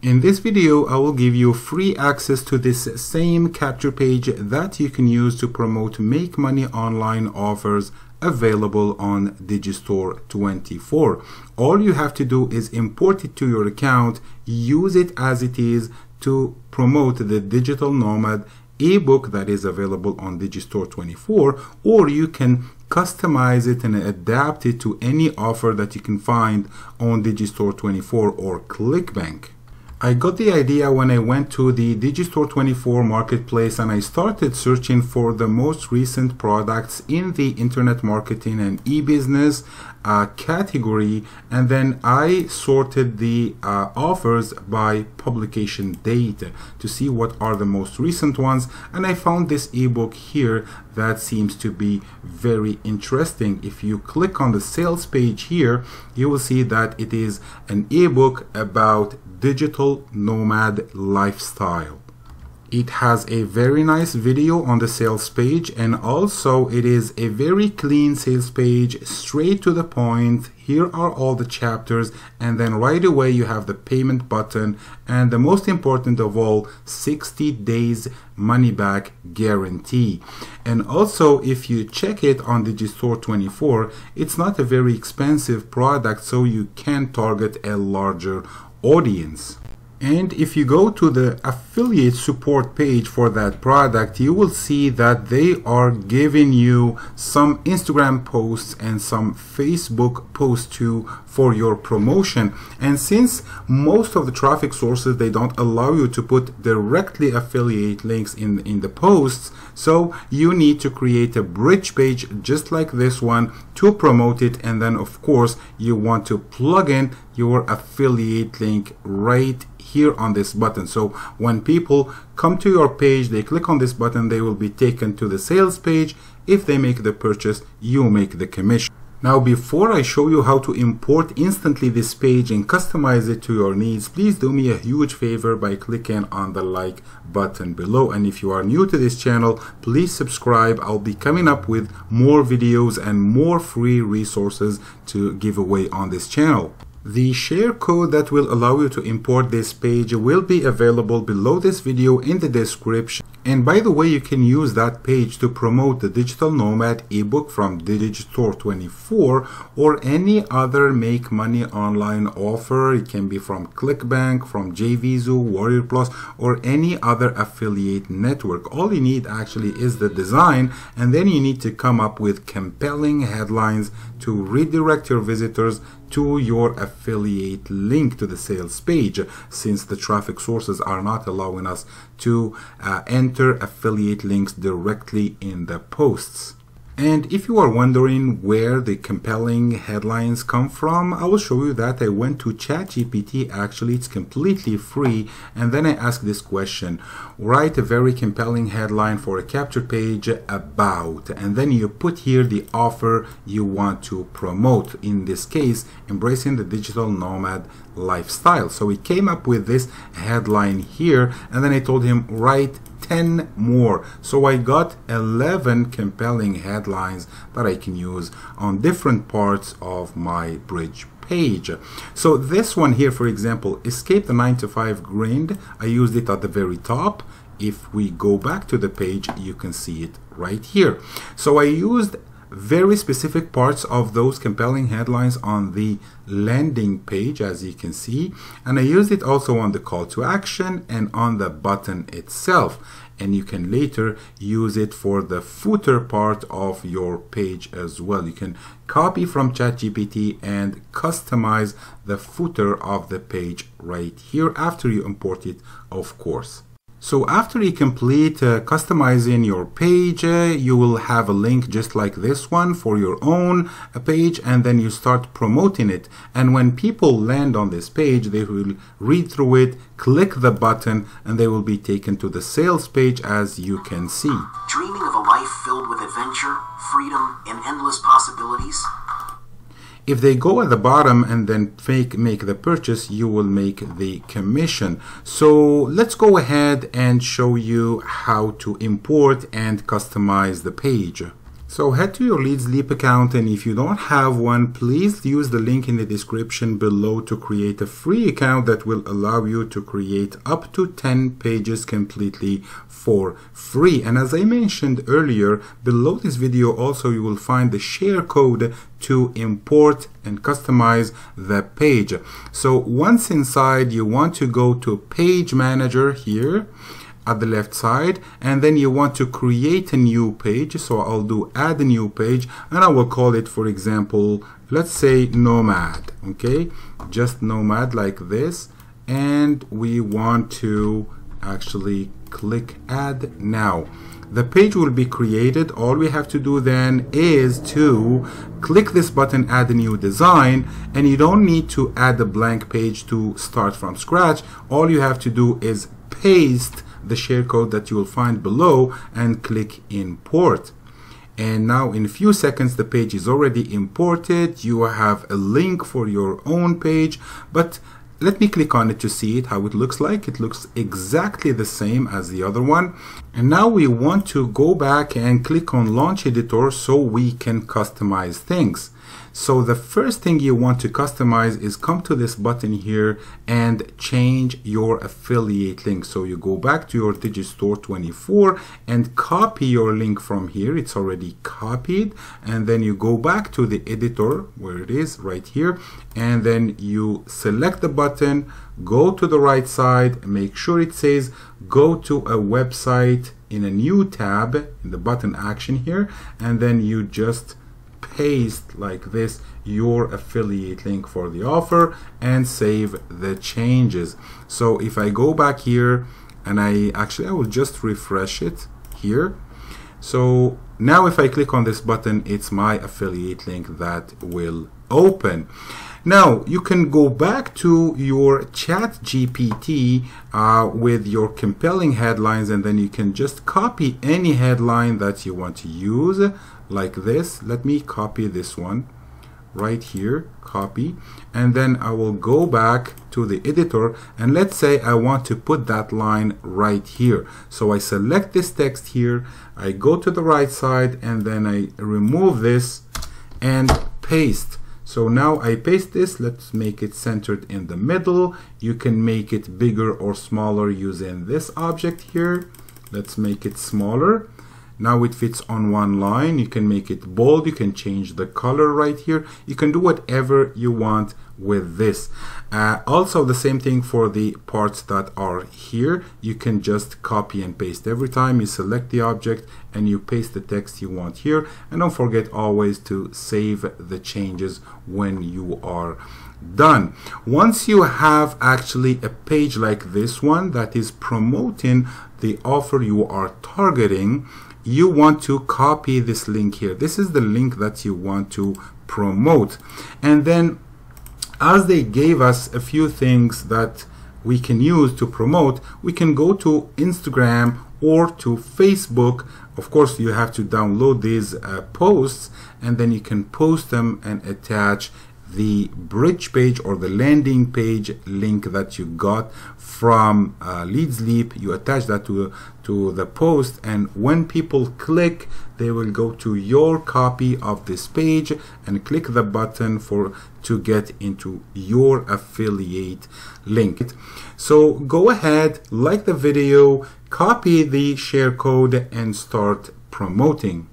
In this video, I will give you free access to this same capture page that you can use to promote make money online offers available on Digistore24. All you have to do is import it to your account, use it as it is to promote the digital nomad ebook that is available on Digistore24, or you can customize it and adapt it to any offer that you can find on Digistore24 or ClickBank. I got the idea when I went to the Digistore24 marketplace and I started searching for the most recent products in the internet marketing and e-business category, and then I sorted the offers by publication date to see what are the most recent ones, and I found this ebook here that seems to be very interesting. If you click on the sales page here, you will see that it is an ebook about digital nomad lifestyle. It has a very nice video on the sales page, and also it is a very clean sales page, straight to the point. Here are all the chapters, and then right away you have the payment button, and the most important of all, 60 days money back guarantee. And also, if you check it on Digistore24, it's not a very expensive product, so you can target a larger audience. And if you go to the affiliate support page for that product, you will see that they are giving you some Instagram posts and some Facebook posts too for your promotion. And since most of the traffic sources, they don't allow you to put directly affiliate links in the posts, so you need to create a bridge page just like this one to promote it. And then of course you want to plug in your affiliate link right here on this button. So when people come to your page, they click on this button, they will be taken to the sales page. If they make the purchase, you make the commission. Now, before I show you how to import instantly this page and customize it to your needs, please do me a huge favor by clicking on the like button below. And if you are new to this channel, please subscribe. I'll be coming up with more videos and more free resources to give away on this channel. The share code that will allow you to import this page will be available below this video in the description. And by the way, you can use that page to promote the Digital Nomad ebook from Digistore24 or any other make money online offer. It can be from ClickBank, from JVZoo, Warrior Plus, or any other affiliate network. All you need actually is the design, and then you need to come up with compelling headlines to redirect your visitors to your affiliate link to the sales page, since the traffic sources are not allowing us to enter affiliate links directly in the posts. And if you are wondering where the compelling headlines come from, I will show you that. I went to ChatGPT, actually it's completely free, and then I asked this question: write a very compelling headline for a capture page about, and then you put here the offer you want to promote, in this case embracing the digital nomad lifestyle. So he came up with this headline here, and then I told him write 10 more. So I got 11 compelling headlines that I can use on different parts of my bridge page. So this one here, for example, escape the 9-to-5 grind, I used it at the very top. If we go back to the page, you can see it right here. So I used very specific parts of those compelling headlines on the landing page, as you can see, and I used it also on the call to action and on the button itself. And you can later use it for the footer part of your page as well. You can copy from ChatGPT and customize the footer of the page right here after you import it, of course. So after you complete customizing your page, you will have a link just like this one for your own page, and then you start promoting it. And when people land on this page, they will read through it, click the button, and they will be taken to the sales page, as you can see. Dreaming of a life filled with adventure, freedom, and endless possibilities? If they go at the bottom and then make the purchase, you will make the commission. So let's go ahead and show you how to import and customize the page. So head to your Leads Leap account, and if you don't have one, please use the link in the description below to create a free account that will allow you to create up to 10 pages completely for free. And as I mentioned earlier, below this video also you will find the share code to import and customize the page. So once inside, you want to go to Page Manager here at the left side, and then you want to create a new page. So I'll do add a new page, and I will call it, for example, let's say Nomad. Okay, just Nomad like this, and we want to actually click add now. The page will be created. All we have to do then is to click this button, add a new design, and you don't need to add a blank page to start from scratch. All you have to do is paste the share code that you will find below and click import. And now in a few seconds the page is already imported. You have a link for your own page, but let me click on it to see it, how it looks like. It looks exactly the same as the other one. And now we want to go back and click on Launch Editor so we can customize things. So the first thing you want to customize is come to this button here and change your affiliate link. So you go back to your Digistore24 and copy your link from here. It's already copied. And then you go back to the editor where it is right here. And then you select the button, go to the right side, make sure it says go to a website in a new tab in the button action here. And then you just paste like this your affiliate link for the offer and save the changes. So if I go back here and I will just refresh it here. So now if I click on this button, it's my affiliate link that will open. Now you can go back to your ChatGPT with your compelling headlines, and then you can just copy any headline that you want to use like this. Let me copy this one right here, copy, and then I will go back to the editor, and let's say I want to put that line right here. So I select this text here, I go to the right side, and then I remove this and paste. So now I paste this. Let's make it centered in the middle. You can make it bigger or smaller using this object here. Let's make it smaller. Now it fits on one line. You can make it bold. You can change the color right here. You can do whatever you want with this. Also the same thing for the parts that are here. You can just copy and paste. Every time you select the object and you paste the text you want here. And don't forget always to save the changes when you are done. Once you have actually a page like this one that is promoting the offer you are targeting, you want to copy this link here. This is the link that you want to promote. And then as they gave us a few things that we can use to promote, we can go to Instagram or to Facebook. Of course, you have to download these posts, and then you can post them and attach the bridge page or the landing page link that you got from Leads Leap. You attach that to the post, and when people click, they will go to your copy of this page and click the button to get into your affiliate link. So go ahead, like the video, copy the share code, and start promoting.